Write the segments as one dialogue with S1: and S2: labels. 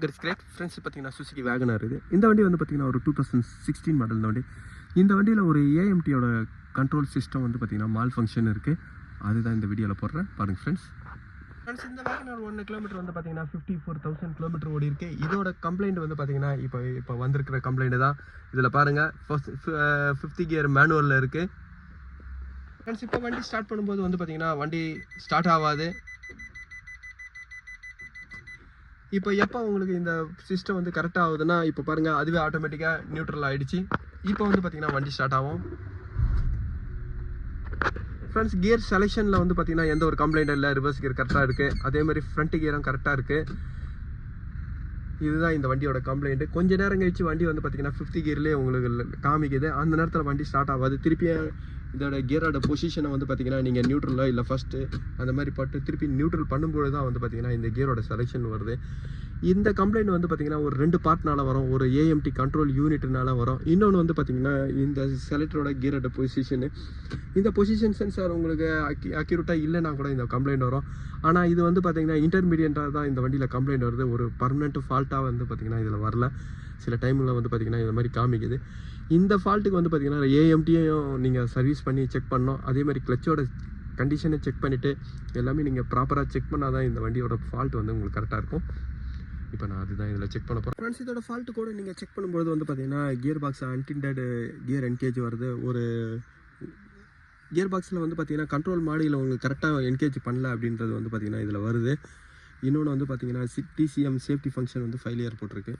S1: Great friends பார்த்தீங்கன்னா Suzuki Wagon R இது. இந்த வண்டி வந்து பார்த்தீங்கன்னா ஒரு 2016 மாடல் இந்த வண்டி. இந்த வண்டியில் ஒரு ஏஎம்டியோட கண்ட்ரோல் சிஸ்டம் வந்து பார்த்தீங்கன்னா மால் ஃபங்க்ஷன் இருக்குது. அதுதான் இந்த வீடியோவில் போடுறேன் பாருங்கள் ஃப்ரெண்ட்ஸ். இந்த வேகனார் 1 கிலோமீட்டர் வந்து பார்த்தீங்கன்னா 54,000 கிலோமீட்டர் ஓடி இருக்குது. இதோட கம்ப்ளைண்ட் வந்து பார்த்தீங்கன்னா இப்போ வந்திருக்கிற கம்ப்ளைண்ட் தான். இதில் பாருங்கள், ஃபர்ஸ்ட் 50 கியர் மேனுவலில் இருக்குது ஃப்ரெண்ட்ஸ். இப்போ வண்டி ஸ்டார்ட் பண்ணும்போது வந்து பார்த்தீங்கன்னா வண்டி ஸ்டார்ட் ஆகாது. இப்போ எப்போ உங்களுக்கு இந்த சிஸ்டம் வந்து கரெக்டாக ஆகுதுன்னா இப்போ பாருங்கள், அதுவே ஆட்டோமேட்டிக்காக நியூட்ரல் ஆகிடுச்சு. இப்போ வந்து பார்த்தீங்கன்னா வண்டி ஸ்டார்ட் ஆகும் ஃப்ரெண்ட்ஸ். கியர் செலெக்ஷனில் வந்து பார்த்தீங்கன்னா எந்த ஒரு கம்ப்ளைண்ட் இல்லை. ரிவர்ஸ் கியர் கரெக்டாக இருக்குது. அதே மாதிரி ஃப்ரண்ட் கியரும் கரெக்டாக இருக்குது. இதுதான் இந்த வண்டியோட கம்ப்ளைண்ட். கொஞ்சம் நேரம் கழிச்சு வண்டி வந்து பார்த்தீங்கன்னா 50 கியர்லேயே உங்களுக்கு காமிக்குது. அந்த நேரத்தில் வண்டி ஸ்டார்ட் ஆகாது. திருப்பியும் இதோட கியரோட பொசிஷனை வந்து பார்த்தீங்கன்னா நீங்கள் நியூட்ரலோ இல்லை ஃபஸ்ட்டு அந்த மாதிரி பட்டு திருப்பி நியூட்ரல் பண்ணும்போது தான் வந்து பார்த்தீங்கன்னா இந்த கியரோட செலெக்ஷன் வருது. இந்த கம்ப்ளைண்ட் வந்து பார்த்தீங்கன்னா ஒரு 2 பார்ட்னால வரும். ஒரு ஏஎம்டி கண்ட்ரோல் யூனிட்னால வரும். இன்னொன்று வந்து பார்த்தீங்கன்னா இந்த செலக்டரோட கியரோட பொசிஷனு. இந்த பொசிஷன் சென்சார் உங்களுக்கு அக்யூரேட்டாக இல்லைன்னா கூட இந்த கம்ப்ளைண்ட் வரும். ஆனால் இது வந்து பார்த்தீங்கன்னா இன்டர்மீடியட்டாக தான் இந்த வண்டியில் கம்ப்ளைண்ட் வருது. ஒரு பர்மனெண்ட் ஃபால்ட்டாக வந்து பார்த்தீங்கன்னா இதில் வரல. சில டைமில் வந்து பார்த்தீங்கன்னா இந்த மாதிரி காமிக்குது. இந்த ஃபால்ட்டுக்கு வந்து பார்த்தீங்கன்னா ஏஎம்டியையும் நீங்கள் சர்வீஸ் பண்ணி செக் பண்ணணும். அதேமாதிரி கிளச்சோட கண்டிஷனை செக் பண்ணிவிட்டு எல்லாமே நீங்கள் ப்ராப்பராக செக் பண்ணால் தான் இந்த வண்டியோட ஃபால்ட் வந்து உங்களுக்கு கரெக்டாக இருக்கும். இப்போ நான் அதுதான் இதில் செக் பண்ண போகிறேன் ஃப்ரெண்ட்ஸ். இதோட ஃபால்ட்டு கூட நீங்கள் செக் பண்ணும்போது வந்து பார்த்தீங்கன்னா கியர் பாக்ஸ் அன்டிண்டட் கியர் என்கேஜ் வருது. ஒரு கியர் பாக்ஸில் வந்து பார்த்தீங்கன்னா கண்ட்ரோல் மாடியில் உங்களுக்கு கரெக்டாக என்கேஜ் பண்ணல அப்படின்றது வந்து பார்த்தீங்கன்னா இதில் வருது. இன்னொன்று வந்து பார்த்தீங்கன்னா டிசிஎம் சேஃப்டி ஃபங்க்ஷன் வந்து ஃபெயிலியர் போட்டிருக்கு.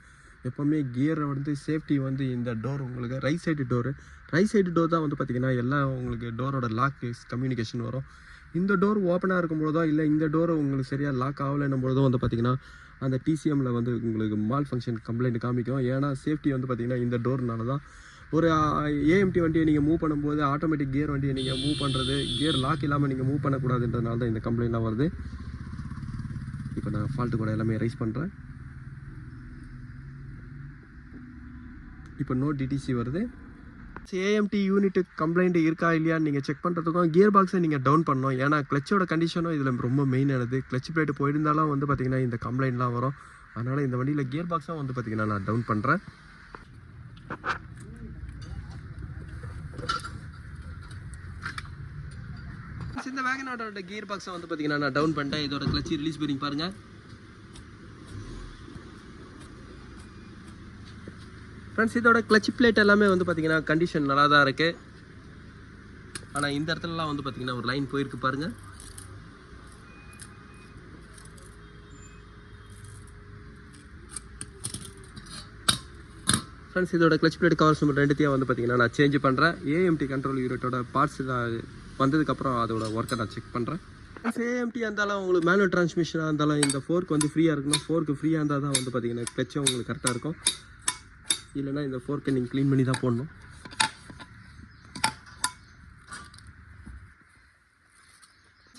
S1: எப்போவுமே கியரை வந்து சேஃப்டி வந்து இந்த டோர் உங்களுக்கு ரைட் சைடு டோர் தான் வந்து பார்த்தீங்கன்னா எல்லாம் உங்களுக்கு டோரோட லாக் கம்யூனிகேஷன் வரும். இந்த டோர் ஓப்பனாக இருக்கும்போதோ இல்லை இந்த டோரை உங்களுக்கு சரியாக லாக் ஆகலைன்னும் பொழுதும் வந்து பார்த்தீங்கன்னா அந்த டிசிஎம்மில் வந்து உங்களுக்கு மால் ஃபங்க்ஷன் கம்ப்ளைண்ட் காமிக்கும். ஏன்னா சேஃப்டி வந்து பார்த்தீங்கன்னா இந்த டோர்னால தான். ஒரு ஏஎம்டி வண்டியை நீங்கள் மூவ் பண்ணும்போது ஆட்டோமேட்டிக் கியர் வண்டியை நீங்கள் மூவ் பண்ணுறது கியர் லாக் இல்லாமல் நீங்கள் மூவ் பண்ணக்கூடாதுன்றதுனால தான் இந்த கம்ப்ளைண்ட்லாம் வருது. இப்போ நான் ஃபால்ட்டு கூட எல்லாமே ரைஸ் பண்ணுறேன். இப்போ நோ டிடிசி வருது. ஏஎம்டி யூனிட் கம்ப்ளைண்ட் இருக்கா இல்லையான்னு நீங்கள் செக் பண்ணுறதுக்கும் கியர் பாக்ஸை நீங்கள் டவுன் பண்ணணும். ஏன்னா கிளச்சோட கண்டிஷனும் இதில் ரொம்ப மெயினானது. கிளச் பிளேட்டு போயிருந்தாலும் வந்து பார்த்திங்கன்னா இந்த கம்ப்ளைண்ட்லாம் வரும். அதனால் இந்த வண்டியில் கியர் பாக்ஸும் வந்து பார்த்திங்கன்னா நான் டவுன் பண்ணுறேன். இந்த வேகனாரோட கியர் பாக்ஸை வந்து பார்த்திங்கன்னா நான் டவுன் பண்ணிட்டேன். இதோட கிளச் ரிலீஸ் பண்ணி பாருங்கள் ஃப்ரெண்ட்ஸ். இதோட கிளச் பிளேட் எல்லாமே வந்து பார்த்தீங்கன்னா கண்டிஷன் நல்லா தான் இருக்குது. ஆனால் இந்த இடத்துலலாம் வந்து பார்த்தீங்கன்னா ஒரு லைன் போயிருக்கு பாருங்கள். ஃப்ரெண்ட்ஸ் இதோட கிளச் பிளேட் கவர்ஸ் ரெண்டுத்தையும் வந்து பார்த்தீங்கன்னா நான் சேஞ்ச் பண்ணுறேன். ஏஎம்டி கண்ட்ரோல் யூனிட்டோட பார்ட்ஸ் வந்ததுக்கப்புறம் அதோட ஒர்க்கை நான் செக் பண்ணுறேன். ஏஎம்டி இருந்தாலும் உங்களுக்கு மேனுவல் டிரான்ஸ்மிஷனாக இருந்தாலும் இந்த ஃபோர்க் வந்து ஃப்ரீயாக இருக்கணும். ஃபோர்க்கு ஃப்ரீயாக இருந்தால் தான் வந்து பார்த்தீங்கன்னா கிளச்சும் உங்களுக்கு கரெக்டாக இருக்கும். இல்லைனா இந்த ஃபோர்க்கை நீங்கள் க்ளீன் பண்ணி தான் போடணும்.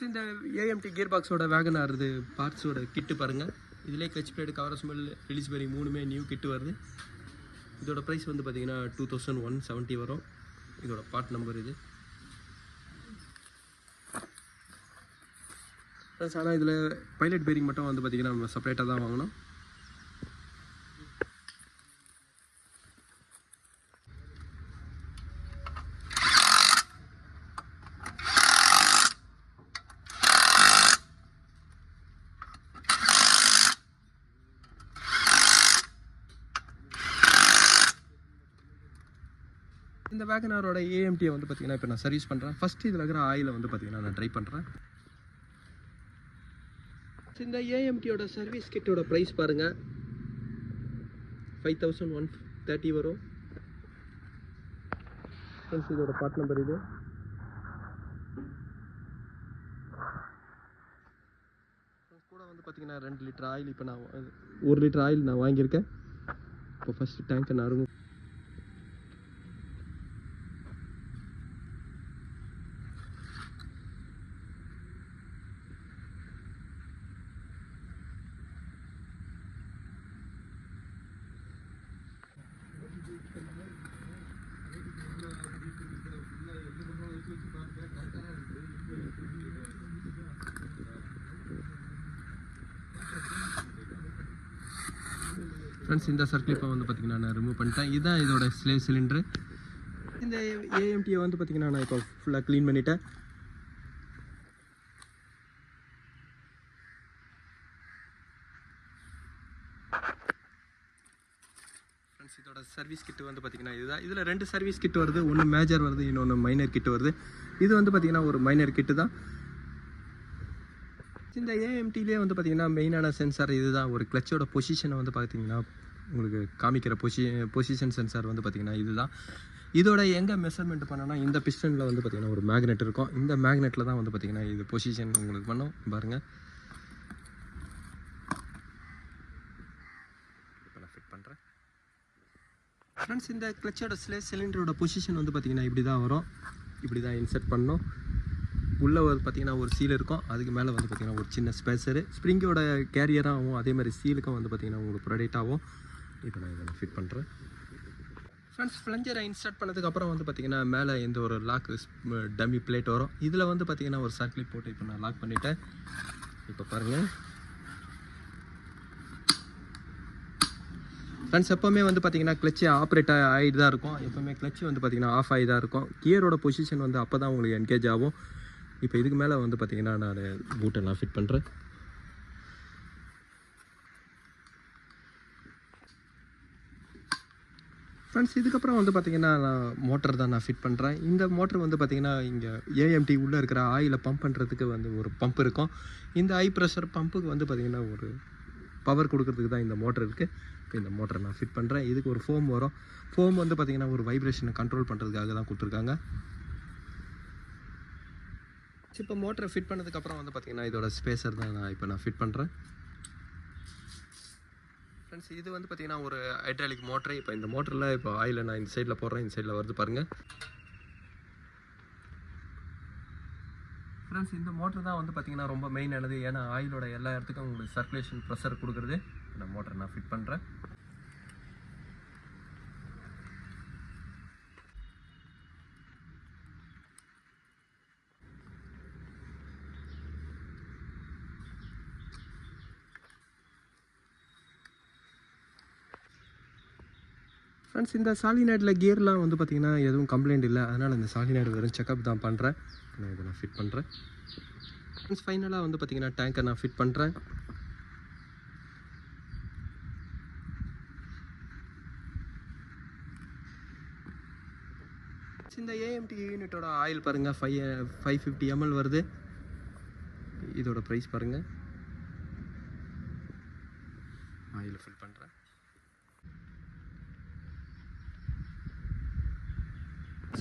S1: இந்த ஏஎம்டி கியர் பாக்ஸோட வேகனார் இது பார்ட்ஸோட கிட்டு பாருங்கள். இதிலே clutch plate cover smell release பண்ணி 3மே நியூ கிட்டு வருது. இதோட ப்ரைஸ் வந்து பார்த்தீங்கன்னா 2170 வரும். இதோட பார்ட் நம்பர் இது. ஆனால் இதில் பைலட் பேரிங் மட்டும் வந்து பார்த்திங்கன்னா நம்ம செப்பரேட்டாக தான் வாங்கணும். இந்த வேகனாரோட ஏஎம்டியை வந்து பார்த்தீங்கன்னா இப்போ நான் சர்வீஸ் பண்ணுறேன். ஃபஸ்ட்டு இதில் இருக்கிற ஆயிலை வந்து பார்த்தீங்கன்னா நான் ட்ரை பண்ணுறேன். இந்த ஏஎம்டியோட சர்வீஸ் கிட்டோட ப்ரைஸ் பாருங்கள், 5130 வரும். ஃப்ரெண்ட்ஸ் இதோட பார்ட் நம்பர் இது. கூட வந்து பார்த்தீங்கன்னா 2 லிட்டர் ஆயில். இப்போ நான் 1 லிட்டர் ஆயில் நான் வாங்கியிருக்கேன். இப்போ ஃபஸ்ட்டு டேங்கை நான் ரிமூவ். ஃப்ரெண்ட்ஸ் இந்த சர்க்கிளிப்பை வந்து பார்த்திங்கன்னா நான் ரிமூவ் பண்ணிட்டேன். இதுதான் இதோட ஸ்லேவ் சிலிண்டரு. இந்த ஏஎம்டியை வந்து பார்த்திங்கன்னா நான் இப்போ ஃபுல்லாக க்ளீன் பண்ணிட்டேன். ஃப்ரெண்ட்ஸ் இதோட சர்வீஸ் கிட்டு வந்து பார்த்திங்கன்னா இதுதான். இதில் 2 சர்வீஸ் கிட் வருது. ஒன்று மேஜர் வருது, இன்னொன்று மைனர் கிட்டு வருது. இது வந்து பார்த்திங்கன்னா ஒரு மைனர் கிட்டு தான். இந்த ஏஎம்டிலே வந்து பார்த்திங்கன்னா மெயினான சென்சார் இது தான். ஒரு கிளச்சோட பொசிஷனை வந்து பார்த்திங்கன்னா உங்களுக்கு காமிக்கிற பொசிஷன் சென்சார் வந்து பார்த்திங்கன்னா இது தான். இதோட எங்கே மெஷர்மெண்ட் பண்ணோன்னா இந்த பிஸ்டனில் வந்து பார்த்திங்கன்னா ஒரு மேக்னெட் இருக்கும். இந்த மேக்னெட்டில் தான் வந்து பார்த்திங்கன்னா இது பொசிஷன் உங்களுக்கு பண்ணோம் பாருங்கள். இப்போ நான் ஃபிட் பண்ணுறேன். ஃப்ரெண்ட்ஸ் இந்த கிளச்சோட சிலிண்டரோட பொசிஷன் வந்து பார்த்திங்கன்னா இப்படி தான் வரும். இப்படி தான் இன்சர்ட் பண்ணோம். உள்ளே வந்து பார்த்திங்கன்னா ஒரு சீல் இருக்கும். அதுக்கு மேலே வந்து பார்த்திங்கன்னா ஒரு சின்ன ஸ்பேசரு ஸ்ப்ரிங்கோட கேரியராகவும் அதே மாதிரி சீலுக்கும் வந்து பார்த்திங்கன்னா உங்களுக்கு ப்ரொடக்ட் ஆகும். இப்போ நான் இதை ஃபிட் பண்ணுறேன். ஃப்ரெண்ட்ஸ் ஃப்ளஞ்சரை இன்ஸ்டார்ட் பண்ணதுக்கப்புறம் வந்து பார்த்திங்கன்னா மேலே இந்த ஒரு லாக் டம்மி பிளேட் வரும். இதில் வந்து பார்த்திங்கன்னா ஒரு சர்க்கிள் போட்டு இப்போ நான் லாக் பண்ணிட்டேன். இப்போ பாருங்கள் ஃப்ரெண்ட்ஸ், எப்போவுமே வந்து பார்த்திங்கன்னா கிளச்சு ஆப்ரேட் ஆகிட்டு தான் இருக்கும். எப்போவுமே கிளச்சு வந்து பார்த்திங்கன்னா ஆஃப் ஆகி தான் இருக்கும். கியரோட பொசிஷன் வந்து அப்போ தான் உங்களுக்கு என்கேஜ் ஆகும். இப்போ இதுக்கு மேலே வந்து பார்த்திங்கன்னா நான் பூட்டெல்லாம் ஃபிட் பண்ணுறேன். ஃப்ரெண்ட்ஸ் இதுக்கப்புறம் வந்து பார்த்திங்கன்னா நான் மோட்டர் தான் நான் ஃபிட் பண்ணுறேன். இந்த மோட்டர் வந்து பார்த்திங்கன்னா இங்கே ஏஎம்டி உள்ளே இருக்கிற ஆயிலை பம்ப் பண்ணுறதுக்கு வந்து ஒரு பம்ப் இருக்கும். இந்த ஹை ப்ரெஷர் பம்புக்கு வந்து பார்த்திங்கன்னா ஒரு பவர் கொடுக்கறதுக்கு தான் இந்த மோட்டர் இருக்குது. இப்போ இந்த மோட்டரை நான் ஃபிட் பண்ணுறேன். இதுக்கு ஒரு ஃபோம் வரும். ஃபோம் வந்து பார்த்திங்கன்னா ஒரு வைப்ரேஷனை கண்ட்ரோல் பண்ணுறதுக்காக தான் கொடுத்துருக்காங்க. இப்போ மோட்டரை ஃபிட் பண்ணதுக்கப்புறம் வந்து பார்த்திங்கன்னா இதோட ஸ்பேசர் தான் நான் ஃபிட் பண்ணுறேன். ஃப்ரெண்ட்ஸ் இது வந்து பார்த்திங்கன்னா ஒரு ஹைட்ராலிக் மோட்டரு. இப்போ இந்த மோட்டரில் இப்போ ஆயிலை நான் இந்த சைடில் போடுறேன். இந்த சைடில் வருது பாருங்கள். ஃப்ரெண்ட்ஸ் இந்த மோட்டர் தான் வந்து பார்த்திங்கன்னா ரொம்ப மெயினானது. ஏன்னா ஆயிலோட எல்லா இடத்துக்கும் உங்களுக்கு சர்க்குலேஷன் ப்ரெஷர் கொடுக்குறது. இந்த மோட்டரை நான் ஃபிட் பண்ணுறேன். ஃப்ரெண்ட்ஸ் இந்த சாலினாய்டில் கியர்லாம் வந்து பார்த்திங்கன்னா எதுவும் கம்ப்ளைண்ட் இல்லை. அதனால் இந்த சாலினாய்டு வெறும் செக்கப் தான் பண்ணுறேன். நான் இதை ஃபிட் பண்ணுறேன். ஃப்ரெண்ட்ஸ் ஃபைனலாக வந்து பார்த்திங்கன்னா டேங்கை நான் ஃபிட் பண்ணுறேன். இந்த ஏஎம்டி யூனிட்டோட ஆயில் பாருங்கள் 550 ml வருது. இதோட ப்ரைஸ் பாருங்கள். ஆயில் ஃபில் பண்ணுறேன்.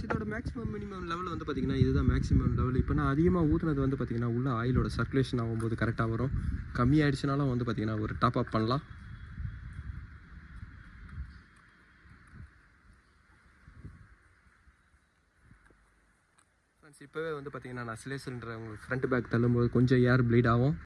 S1: இதோட மேக்ஸிமம் மினிமம் லெவல் வந்து பார்த்திங்கன்னா இதுதான் மேக்ஸிமம் லெவல். இப்போ நான் அதிகமாக ஊற்றுனது வந்து பார்த்திங்கன்னா உள்ள ஆயிலோட சர்க்குலேஷன் ஆகும்போது கரெக்டாக வரும். கம்மி ஆகிடுச்சுனாலும் வந்து பார்த்திங்கன்னா ஒரு டாப் அப் பண்ணலாம். ஃப்ரெண்ட்ஸ் இப்போவே வந்து பார்த்திங்கன்னா நான் ஸ்லேவ் சிலிண்டரை உங்களுக்கு ஃப்ரண்ட் பேக் தள்ளும்போது கொஞ்சம் ஏர் ப்ளீட் ஆகும்.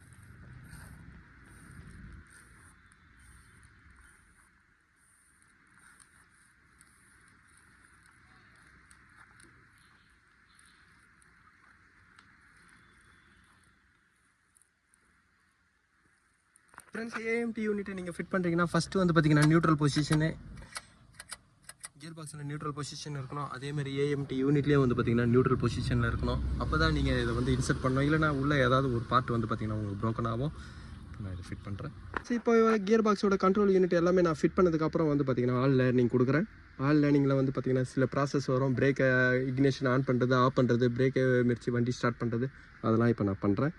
S1: ஃப்ரெண்ட்ஸ் ஏஎம்டி யூனிட்டை நீங்கள் ஃபிட் பண்ணுறீங்கன்னா ஃபஸ்ட்டு வந்து பார்த்திங்கன்னா நியூட்ரல் பொசிஷனு கியர் பாக்ஸில் நியூட்ரல் பொசிஷன் இருக்கணும். அதேமாதிரி ஏஎம்டி யூனிட்லேயே வந்து பார்த்திங்கன்னா நியூட்ரல் பொசிஷனில் இருக்கணும். அப்போ தான் நீங்கள் இதை வந்து இன்சர்ட் பண்ணணும். இல்லைனா உள்ளே ஏதாவது ஒரு பார்ட் வந்து பார்த்திங்கன்னா உங்களுக்கு ப்ரோக்கன் ஆகும். நான் இதை ஃபிட் பண்ணுறேன். சரி இப்போ கியர் பாக்ஸோட கண்ட்ரோல் யூனிட் எல்லாமே நான் ஃபிட் பண்ணதுக்கப்புறம் வந்து பார்த்திங்கன்னா ஆல் லேர்னிங் கொடுக்குறேன். ஆல் லேர்னிங்கில் வந்து பார்த்திங்கன்னா சில ப்ராசஸ் வரும். பிரேக்கை இக்னிஷன் ஆன் பண்ணுறது, ஆஃப் பண்ணுறது, பிரேக்கை மிரிச்சு வண்டி ஸ்டார்ட் பண்ணுறது, அதெல்லாம் இப்போ நான் பண்ணுறேன்.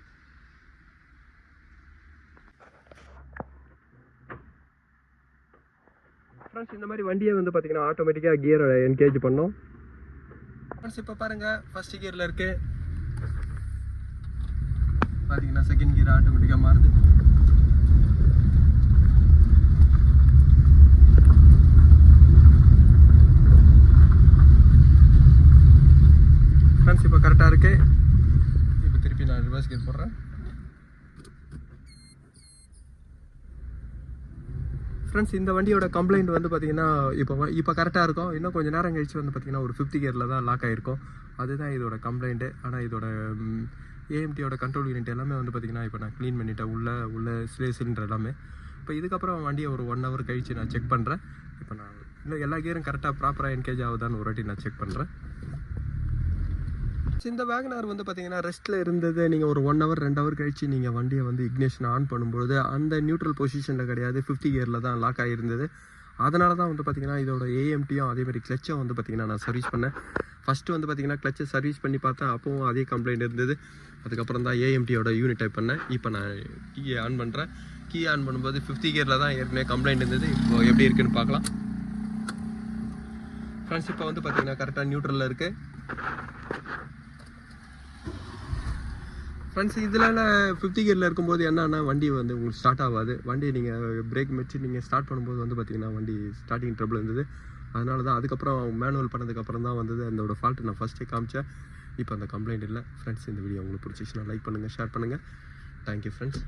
S1: ஃப்ரெண்ட்ஸ் இந்த மாதிரி வண்டியை வந்து பார்த்திங்கன்னா ஆட்டோமேட்டிக்காக கியரை என்கேஜ் பண்ணோம். ஃப்ரெண்ட்ஸ் இப்போ பாருங்கள் ஃபஸ்ட்டு கியரில் இருக்குது. பார்த்தீங்கன்னா செகண்ட் கியர் ஆட்டோமேட்டிக்காக மாறுது. ஃப்ரெண்ட்ஸ் இப்போ கரெக்டாக இருக்குது. இப்போ திருப்பி நான் ரிவர்ஸ் கியர் போடுறேன். ஃப்ரெண்ட்ஸ் இந்த வண்டியோட கம்ப்ளைண்ட் வந்து பார்த்திங்கன்னா இப்போ கரெக்டாக இருக்கும். இன்னும் கொஞ்சம் நேரம் கழிச்சு வந்து பார்த்திங்கன்னா ஒரு 5th கியரில் தான் லாக் ஆகிருக்கும். அதுதான் இதோட கம்ப்ளைண்ட்டு. ஆனால் இதோட ஏஎம்டியோட கண்ட்ரோல் யூனிட் எல்லாமே வந்து பார்த்திங்கன்னா இப்போ நான் க்ளீன் பண்ணிட்டேன். உள்ள ஸ்லேவ் சிலிண்டர் எல்லாமே. இப்போ இதுக்கப்புறம் வண்டியை ஒரு 1 hour கழித்து நான் செக் பண்ணுறேன். இப்போ நான் இன்னும் எல்லா கியரும் கரெக்டாக ப்ராப்பராக என்கேஜ் ஆகுதான்னு ஒரு வாட்டி நான் செக் பண்ணுறேன். இந்த வேகனார் வந்து பார்த்தீங்கன்னா ரெஸ்ட்டில் இருந்தது. நீங்கள் ஒரு 1 hour 2 hour கழித்து நீங்கள் வண்டியை வந்து இக்னிஷன் ஆன் பண்ணும்பொழுது அந்த நியூட்ரல் பொசிஷனில் கிடையாது, 50 கியரில் தான் லாக் ஆகியிருந்தது. அதனால தான் வந்து பார்த்திங்கன்னா இதோட ஏஎம்டியும் அதேமாதிரி கிளச்சும் வந்து பார்த்திங்கன்னா நான் சர்வீஸ் பண்ணேன். ஃபஸ்ட்டு வந்து பார்த்திங்கன்னா கிளச்சை சர்வீஸ் பண்ணி பார்த்தேன், அப்போவும் அதே கம்ப்ளைண்ட் இருந்தது. அதுக்கப்புறம் தான் ஏஎம்டியோட யூனிட் டைப் பண்ணேன். இப்போ நான் கீயை ஆன் பண்ணுறேன். கீ ஆன் பண்ணும்போது 50 கியரில் தான் ஏற்கனவே கம்ப்ளைண்ட் இருந்தது. இப்போ எப்படி இருக்குன்னு பார்க்கலாம் ஃப்ரெண்ட்ஸ். இப்போ வந்து பார்த்திங்கன்னா கரெக்டாக நியூட்ரலில் இருக்குது ஃப்ரெண்ட்ஸ். இதில் 50 கியரில் இருக்கும்போது என்னன்னா வண்டி வந்து உங்களுக்கு ஸ்டார்ட் ஆகாது. வண்டி நீங்கள் பிரேக் வச்சு நீங்கள் ஸ்டார்ட் பண்ணும்போது வந்து பார்த்திங்கன்னா வண்டி ஸ்டார்டிங் ட்ரபிள் இருந்தது. அதனால தான் அதுக்கப்புறம் மேனுவல் பண்ணதுக்கப்புறம் தான் வந்தது அதோட ஃபால்ட்டு நான் ஃபஸ்ட்டே காமிச்சேன். இப்போ அந்த கம்ப்ளைண்ட் இல்லை ஃப்ரெண்ட்ஸ். இந்த வீடியோ உங்களுக்கு பிடிச்சிச்சுன்னா லைக் பண்ணுங்கள், ஷேர் பண்ணுங்கள். Thank you friends.